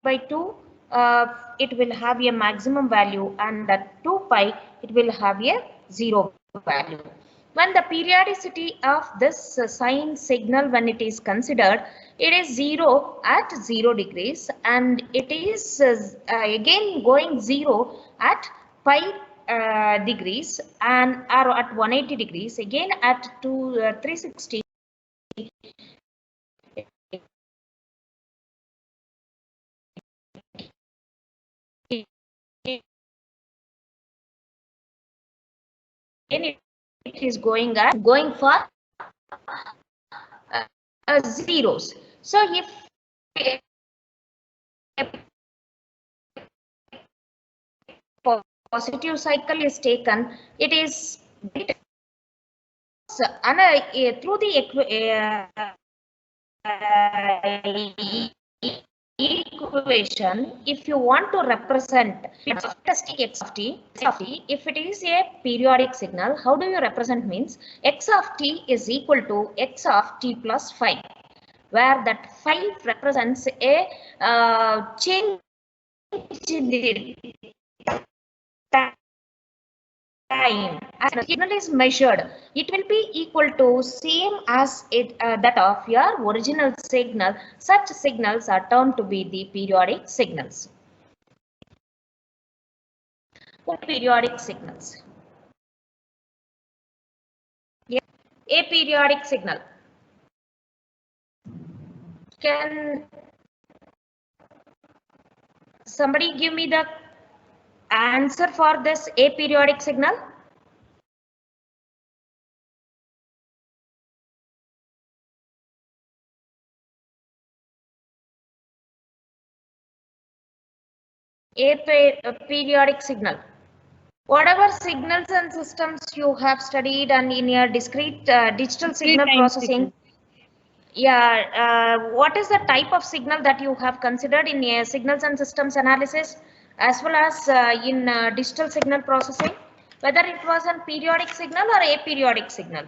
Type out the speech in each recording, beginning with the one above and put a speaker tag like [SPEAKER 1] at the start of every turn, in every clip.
[SPEAKER 1] by 2, it will have a maximum value, and at 2 pi, it will have a 0 value. When the periodicity of this sine signal, when it is considered, it is 0 at 0 degrees, and it is again going 0 at pi degrees, and or at 180 degrees, again at 360. It is going for zeros. So if a positive cycle is taken, it is through the equation. If you want to represent x of t, if it is a periodic signal, how do you represent? Means x of t is equal to x of t plus 5, where that 5 represents a change in the time. As the signal is measured, it will be equal to same as that of your original signal. Such signals are termed to be the periodic signals. Periodic signals. Yeah. A periodic signal. Can somebody give me the answer for this aperiodic signal? A periodic signal. Whatever signals and systems you have studied and in your discrete digital signal processing. Yeah, what is the type of signal that you have considered in a signals and systems analysis, as well as in digital signal processing, whether it was a periodic signal or aperiodic signal?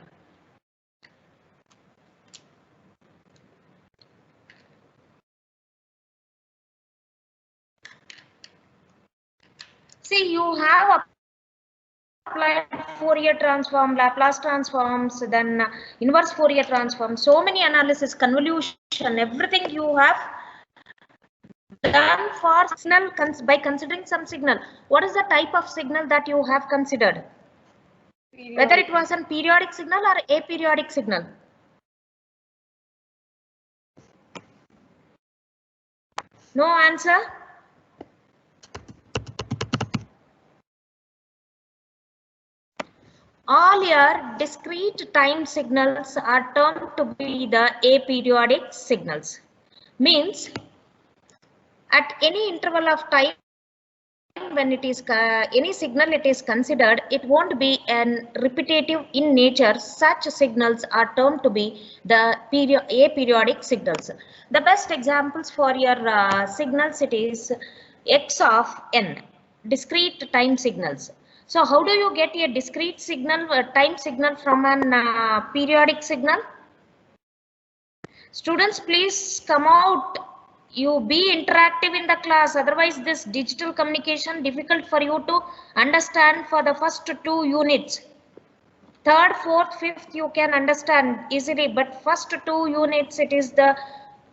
[SPEAKER 1] See, you have applied Fourier transform, Laplace transforms, then inverse Fourier transform, so many analysis, convolution, everything you have done for signal by considering some signal. What is the type of signal that you have considered? Periodic. Whether it was a periodic signal or aperiodic signal? No answer? All your discrete time signals are termed to be the aperiodic signals. Means at any interval of time, when it is any signal it is considered, it won't be an repetitive in nature. Such signals are termed to be the aperiodic signals. The best examples for your signals, it is x of n, discrete time signals. So how do you get a discrete signal, time signal from an periodic signal? Students, please come out. You be interactive in the class, otherwise this digital communication difficult for you to understand for the first 2 units. Third, fourth, fifth you can understand easily, but first 2 units it is the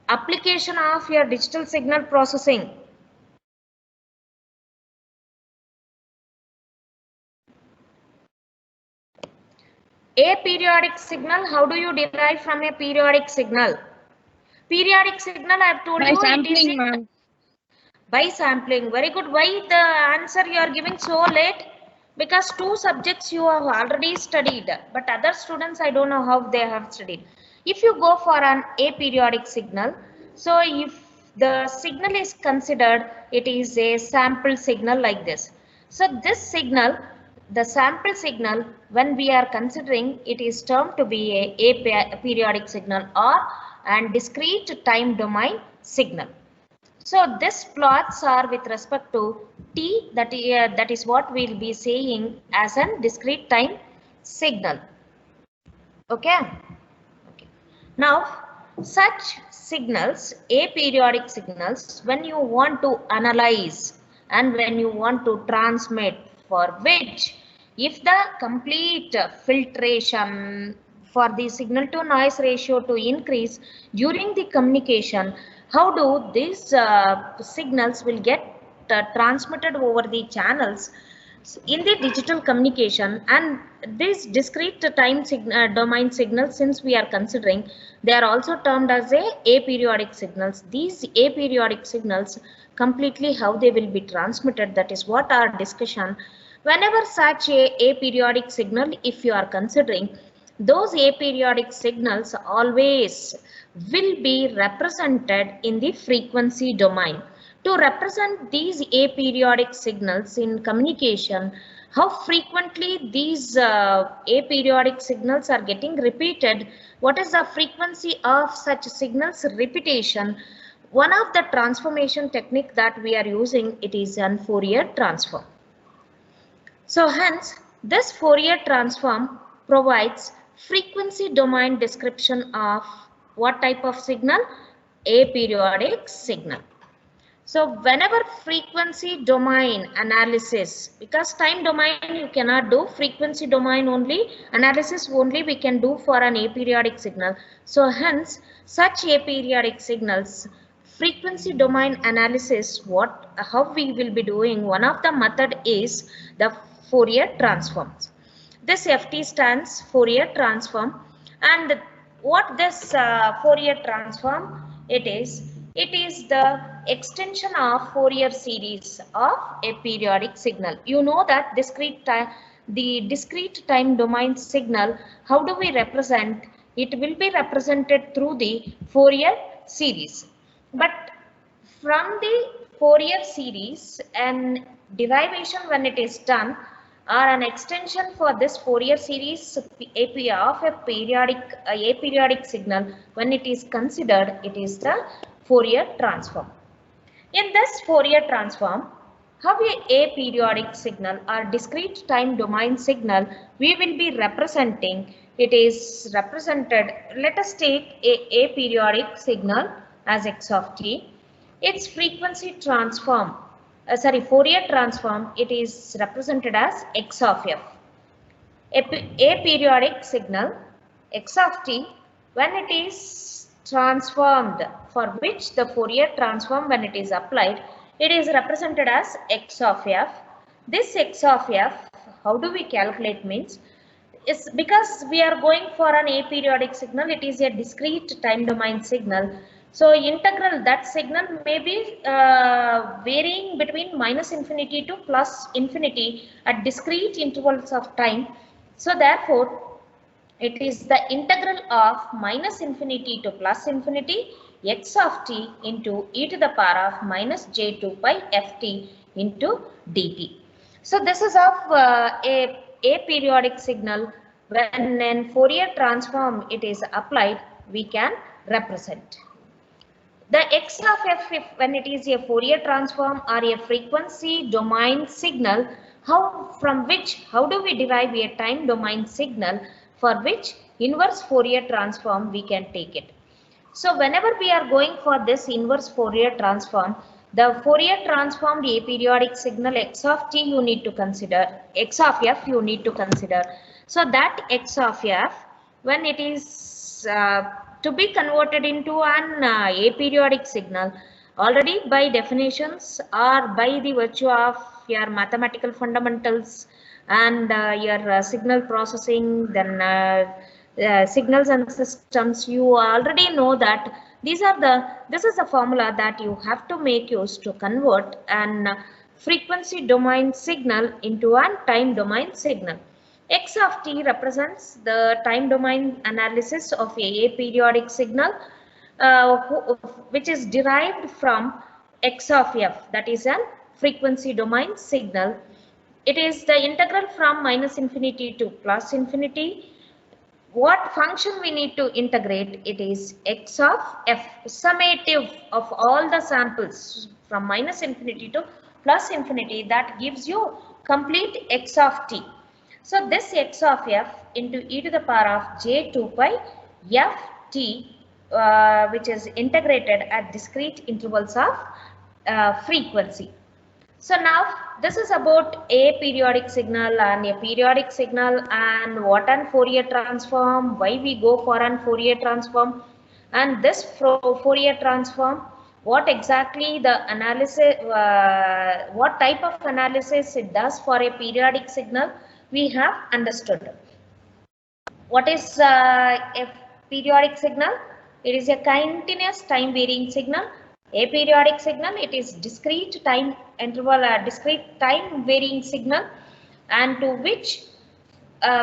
[SPEAKER 1] application of your digital signal processing. A periodic signal, how do you derive from a periodic signal? Periodic signal, I have told you, sampling, it is by sampling. Very good. Why the answer you are giving so late? Because 2 subjects you have already studied, but other students I don't know how they have studied. If you go for an aperiodic signal, so if the signal is considered, it is a sample signal like this. So this signal, the sample signal, when we are considering, it is termed to be a periodic signal or and discrete time domain signal. So this plots are with respect to t, that is what we will be saying as a discrete time signal. Okay. Now Such signals, aperiodic signals, when you want to analyze and when you want to transmit, for which if the complete filtration for the signal to noise ratio to increase during the communication, how do these signals will get transmitted over the channels in the digital communication, and these discrete time domain signals, since we are considering, they are also termed as aperiodic signals. These aperiodic signals completely how they will be transmitted, that is what our discussion. Whenever such a aperiodic signal, if you are considering, those aperiodic signals always will be represented in the frequency domain. To represent these aperiodic signals in communication, how frequently these aperiodic signals are getting repeated, what is the frequency of such signals repetition, one of the transformation technique that we are using, it is an Fourier transform. So hence this Fourier transform provides frequency domain description of what type of signal? Aperiodic signal. So whenever frequency domain analysis, because time domain you cannot do, frequency domain only, analysis only we can do for an aperiodic signal. So hence such aperiodic signals, frequency domain analysis, how we will be doing, one of the method is the Fourier transforms. This FT stands Fourier transform, and what this Fourier transform it is the extension of Fourier series of a periodic signal. You know that the discrete time domain signal, how do we represent? It will be represented through the Fourier series. But from the Fourier series, and derivation when it is done, or an extension for this Fourier series of a periodic signal, when it is considered, it is the Fourier transform. In this Fourier transform, how a periodic signal or discrete time domain signal we will be representing, it is represented, let us take a periodic signal as x of t, its frequency transform, Fourier transform, it is represented as x of f. A periodic signal x of t, when it is transformed, for which the Fourier transform when it is applied, it is represented as x of f. This x of f, how do we calculate means, is because we are going for an aperiodic signal, it is a discrete time domain signal. So integral that signal may be varying between -infinity to +infinity at discrete intervals of time. So therefore, it is the integral of -infinity to +infinity x of t into e to the power of -j2 pi ft into dt. So this is of a periodic signal. When in Fourier transform it is applied, we can represent. The x of f, when it is a Fourier transform or a frequency domain signal, how do we derive a time domain signal, for which inverse Fourier transform we can take it. So whenever we are going for this inverse Fourier transform, the Fourier transformed aperiodic signal x of t you need to consider, x of f you need to consider. So that x of f, when it is to be converted into an aperiodic signal, already by definitions or by the virtue of your mathematical fundamentals and your signal processing, then signals and systems, you already know that this is the formula that you have to make use to convert an frequency domain signal into a time domain signal. X of t represents the time domain analysis of a periodic signal which is derived from x of f, that is a frequency domain signal. It is the integral from -infinity to +infinity. What function we need to integrate? It is x of f, summative of all the samples from -infinity to +infinity, that gives you complete x of t. So this x of f into e to the power of j2 pi f t which is integrated at discrete intervals of frequency. So now this is about a periodic signal and what an Fourier transform, why we go for an Fourier transform, and this Fourier transform, what exactly the analysis, what type of analysis it does for a periodic signal, we have understood. What is a periodic signal? It is a continuous time varying signal. Aperiodic signal, it is discrete time interval, discrete time varying signal, and to which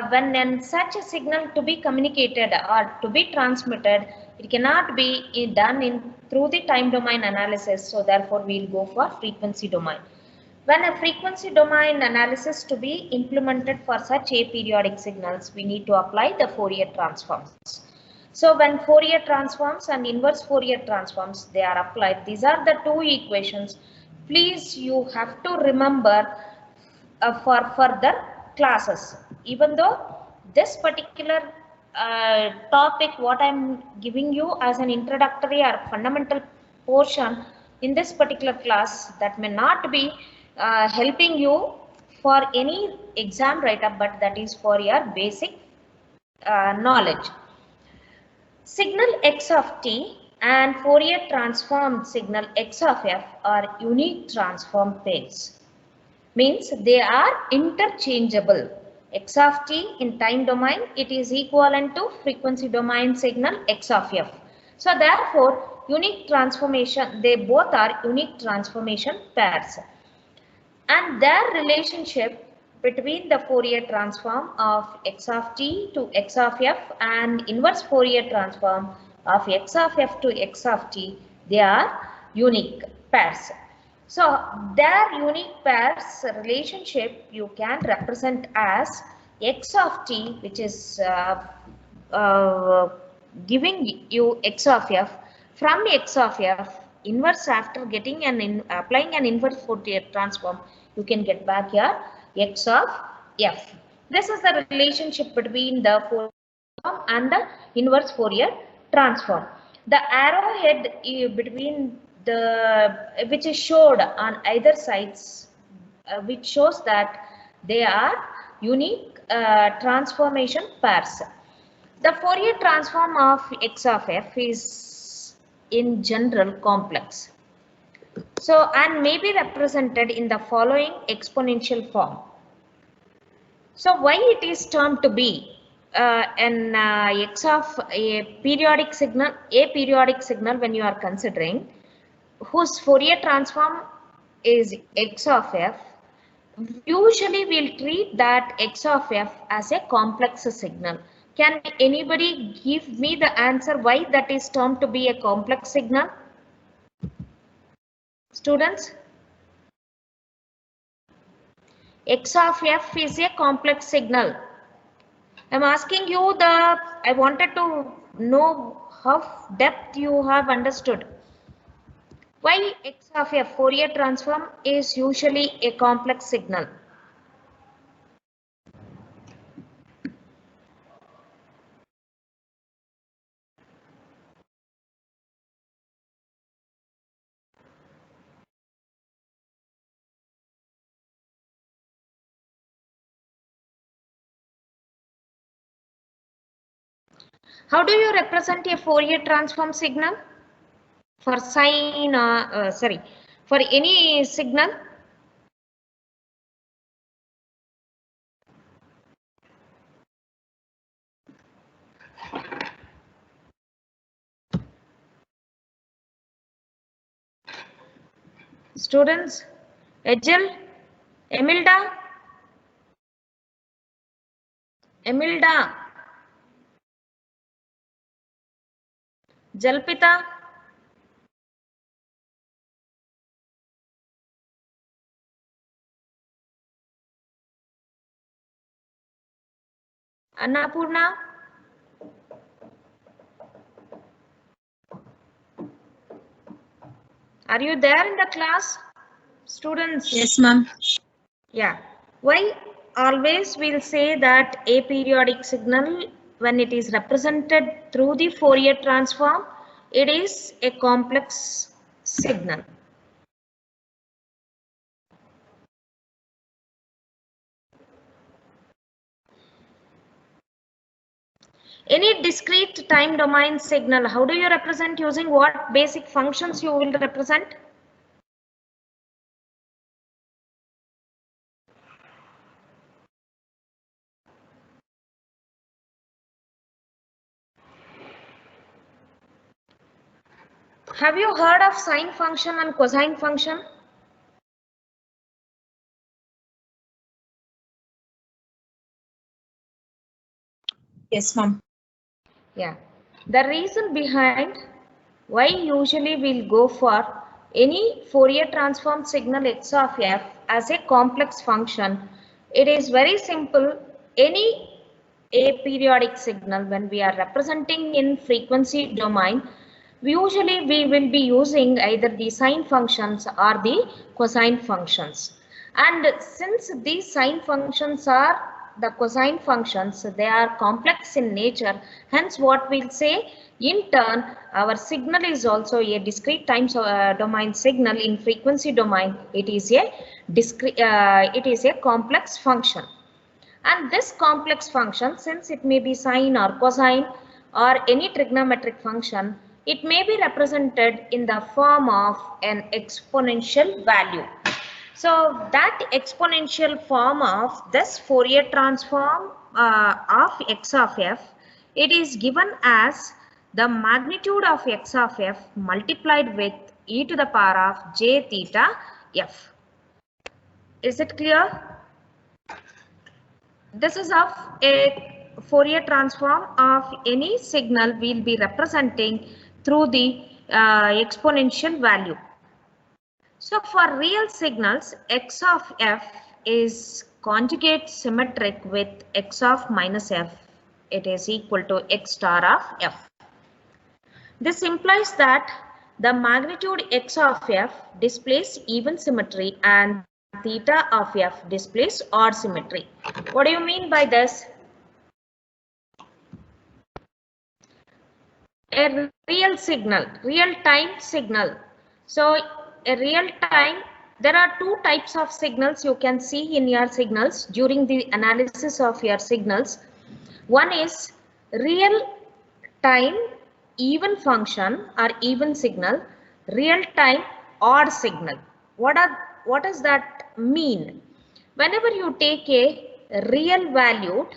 [SPEAKER 1] when such a signal to be communicated or to be transmitted, it cannot be done through the time domain analysis. So therefore, we will go for frequency domain. When a frequency domain analysis to be implemented for such aperiodic signals, we need to apply the Fourier transforms. So when Fourier transforms and inverse Fourier transforms, they are applied. These are the two equations. Please, you have to remember for further classes. Even though this particular topic, what I'm giving you as an introductory or fundamental portion in this particular class, that may not be helping you for any exam write-up, but that is for your basic knowledge. Signal x of t and Fourier transform signal x of f are unique transform pairs. Means they are interchangeable. X of t in time domain, it is equivalent to frequency domain signal x of f. So therefore, unique transformation, they both are unique transformation pairs. And their relationship between the Fourier transform of x of t to x of f and inverse Fourier transform of x of f to x of t, they are unique pairs. So their unique pairs relationship you can represent as x of t, which is giving you x of f, from x of f inverse, after getting applying an inverse Fourier transform, you can get back your x of f. This is the relationship between the Fourier transform and the inverse Fourier transform. The arrowhead between which is showed on either sides, which shows that they are unique transformation pairs. The Fourier transform of x of f is in general complex. So, and may be represented in the following exponential form. So, why it is termed to be an x of a periodic signal when you are considering, whose Fourier transform is x of f, usually we'll treat that x of f as a complex signal. Can anybody give me the answer why that is termed to be a complex signal? Students? X of f is a complex signal. I'm asking you I wanted to know how depth you have understood. Why x of f Fourier transform is usually a complex signal? How do you represent a Fourier transform signal? For sine, for any signal? Students, Ejel, Emilda, Jalpita, Annapurna. Are you there in the class? Students?
[SPEAKER 2] Yes, ma'am.
[SPEAKER 1] Yeah. Why always we'll say that aperiodic signal, when it is represented through the Fourier transform, it is a complex signal. Any discrete time domain signal, how do you represent? Using what basic functions you will represent? Have you heard of sine function and cosine function?
[SPEAKER 2] Yes, ma'am.
[SPEAKER 1] Yeah. The reason behind why usually we'll go for any Fourier transform signal x of f as a complex function, it is very simple. Any aperiodic signal, when we are representing in frequency domain, usually we will be using either the sine functions or the cosine functions. And since these sine functions are the cosine functions, they are complex in nature. Hence, what we'll say, in turn, our signal is also a discrete time domain signal in frequency domain. It is a complex function. And this complex function, since it may be sine or cosine or any trigonometric function, it may be represented in the form of an exponential value. So that exponential form of this Fourier transform of x of f, it is given as the magnitude of x of f multiplied with e to the power of j theta f. Is it clear? This is of a Fourier transform of any signal we'll be representing through the exponential value. So for real signals, x of f is conjugate symmetric with x of minus f. It is equal to x star of f. This implies that the magnitude x of f displays even symmetry and theta of f displays odd symmetry. What do you mean by this? A real signal, real time signal. So a real time, there are two types of signals you can see in your signals during the analysis of your signals. One is real time even function or even signal, real time odd signal. What does that mean? Whenever you take a real valued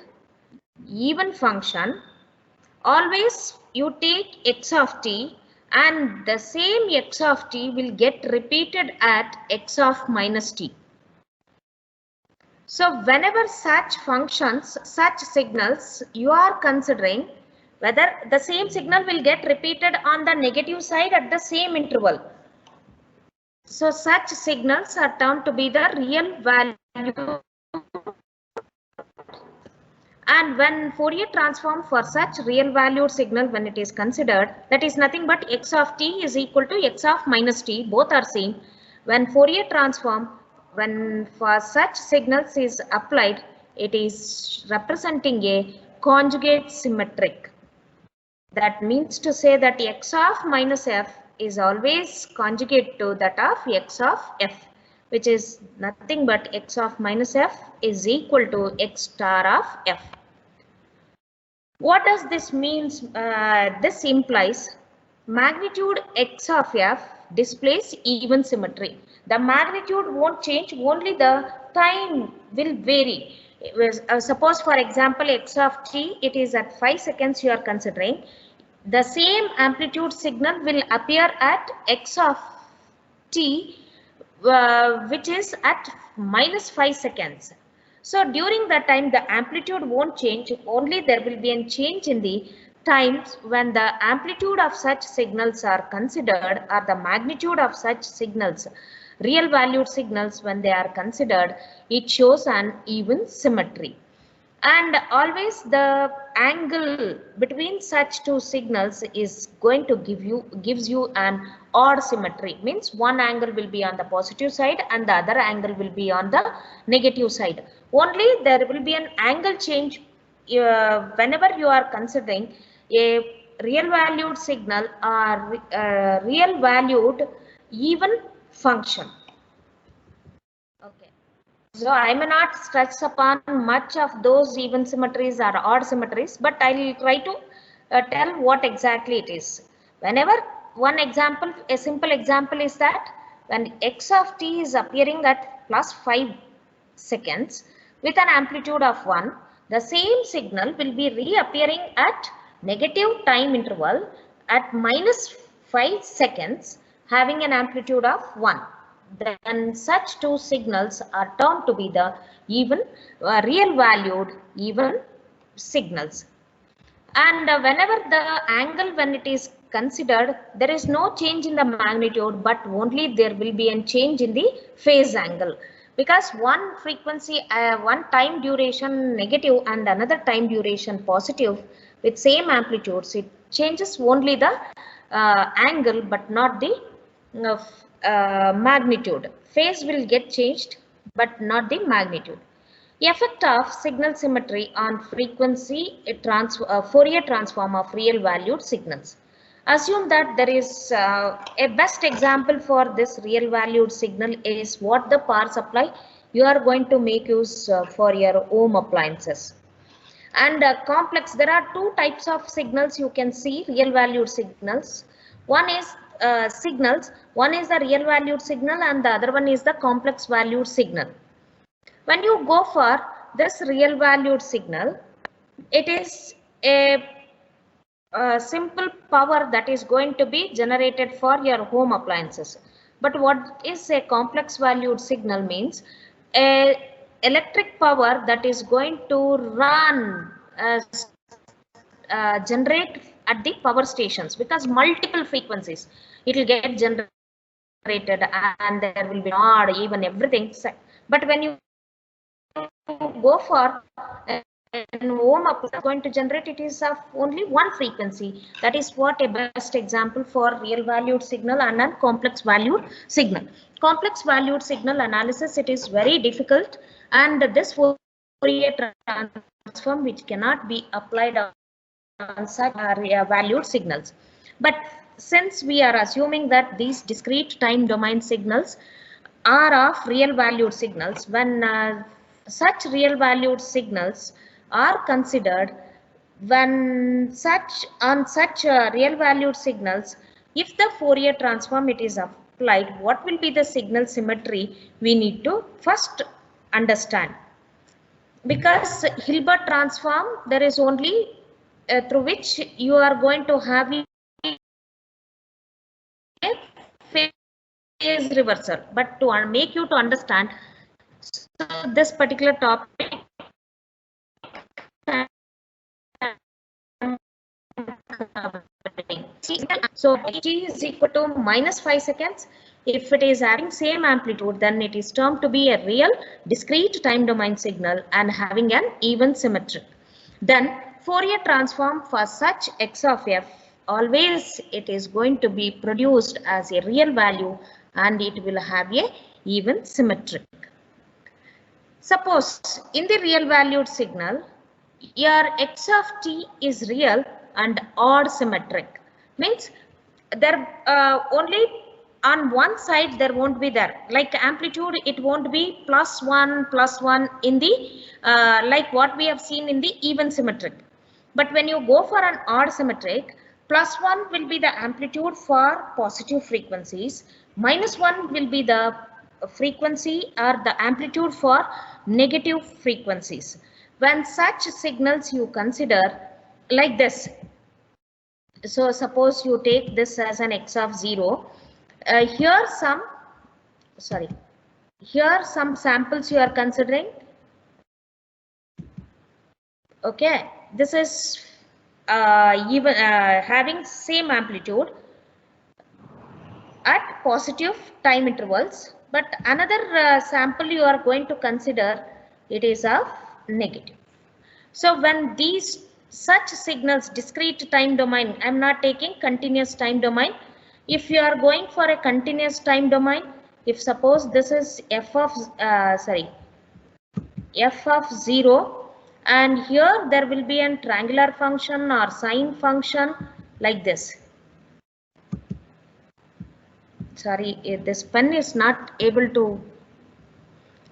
[SPEAKER 1] even function, always you take x of t and the same x of t will get repeated at x of minus t. So whenever such functions, such signals, you are considering whether the same signal will get repeated on the negative side at the same interval. So such signals are termed to be the real value. And when Fourier transform for such real valued signal, when it is considered, that is nothing but x of t is equal to x of minus t, both are same. When Fourier transform, when for such signals is applied, it is representing a conjugate symmetric. That means to say that x of minus f is always conjugate to that of x of f, which is nothing but x of minus f is equal to x star of f. What does this mean? This implies magnitude x of f displays even symmetry. The magnitude won't change, only the time will vary. Suppose for example x of t, it is at 5 seconds you are considering. The same amplitude signal will appear at x of t, which is at minus 5 seconds. So during that time, the amplitude won't change, only there will be a change in the times when the amplitude of such signals are considered, or the magnitude of such signals, real valued signals, when they are considered, it shows an even symmetry. And always the angle between such two signals is going to gives you an odd symmetry. Means one angle will be on the positive side and the other angle will be on the negative side. Only there will be an angle change whenever you are considering a real valued signal or real valued even function. Okay. So I may not stress upon much of those even symmetries or odd symmetries, but I will try to tell what exactly it is. Whenever one example, a simple example is that when x of t is appearing at plus 5 seconds with an amplitude of 1, the same signal will be reappearing at negative time interval at minus 5 seconds having an amplitude of 1. Then such two signals are termed to be the even real valued even signals. And whenever the angle, when it is considered, there is no change in the magnitude, but only there will be a change in the phase angle, because one frequency, one time duration negative and another time duration positive with same amplitudes, it changes only the angle but not the magnitude. Phase will get changed but not the magnitude. Effect of signal symmetry on frequency Fourier transform of real valued signals. Assume that there is a best example for this real valued signal is what the power supply you are going to make use for your home appliances. And complex, there are two types of signals you can see, real valued signals. One is one is the real valued signal and the other one is the complex valued signal. When you go for this real valued signal, it is a simple power that is going to be generated for your home appliances. But what is a complex valued signal means a electric power that is going to run generate at the power stations, because multiple frequencies it will get generated and there will be odd, even everything. But when you go for an home appliance going to generate, it is of only one frequency. That is what a best example for real valued signal and a complex valued signal. Complex valued signal analysis, it is very difficult, and this Fourier transform which cannot be applied on such valued signals. But since we are assuming that these discrete time domain signals are of real valued signals, when such real valued signals are considered, when such real valued signals, if the Fourier transform it is applied, what will be the signal symmetry we need to first understand. Because Hilbert transform, there is only through which you are going to have a phase reversal. But to make you to understand this particular topic, so t is equal to minus 5 seconds. If it is having same amplitude, then it is termed to be a real discrete time domain signal and having an even symmetry. Then Fourier transform for such x of f, always it is going to be produced as a real value and it will have a even symmetric. Suppose in the real valued signal, your x of t is real and odd symmetric. Means there only on one side there won't be there, like amplitude it won't be plus 1 in the like what we have seen in the even symmetric. But when you go for an odd symmetric, plus 1 will be the amplitude for positive frequencies, minus 1 will be the frequency or the amplitude for negative frequencies. When such signals you consider like this, so suppose you take this as an x of 0, here some samples you are considering. Okay, this is even having same amplitude at positive time intervals, but another sample you are going to consider, it is of negative. So when these such signals, discrete time domain, I am not taking continuous time domain. If you are going for a continuous time domain, if suppose this is f of 0, and here there will be a triangular function or sine function like this. Sorry, this pen is not able to.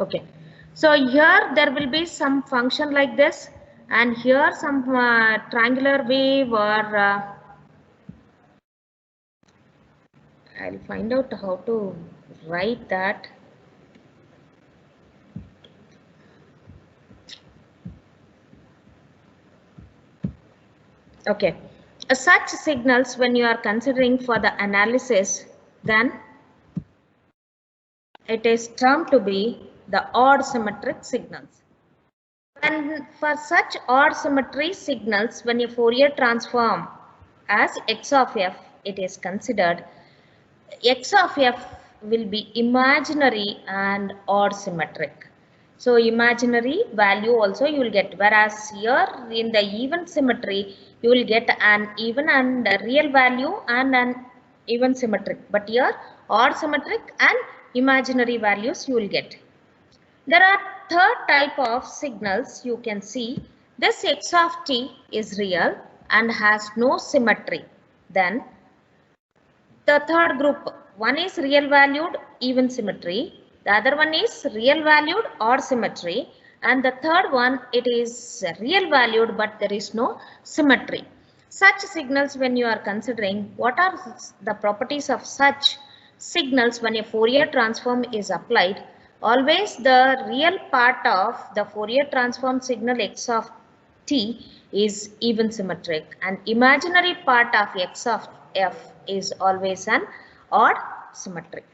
[SPEAKER 1] Okay, so here there will be some function like this, and here some triangular wave, or I'll find out how to write that. Okay, such signals when you are considering for the analysis, then it is termed to be the odd symmetric signals. And for such odd symmetry signals, when you Fourier transform as x of f, it is considered x of f will be imaginary and odd symmetric. So imaginary value also you will get, whereas here in the even symmetry you will get an even and a real value and an even symmetric, but here odd symmetric and imaginary values you will get. There are third type of signals. You can see this x of t is real and has no symmetry. Then the third group, one is real valued even symmetry, the other one is real valued odd symmetry, and the third one, it is real valued but there is no symmetry. Such signals, when you are considering what are the properties of such signals when a Fourier transform is applied, always the real part of the Fourier transform signal x of t is even symmetric, and imaginary part of x of f is always an odd symmetric.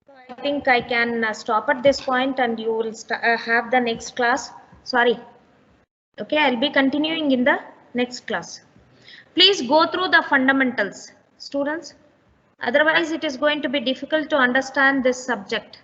[SPEAKER 1] So I think I can stop at this point and you will have the next class. Sorry. Okay, I'll be continuing in the next class. Please go through the fundamentals, students. Otherwise, it is going to be difficult to understand this subject.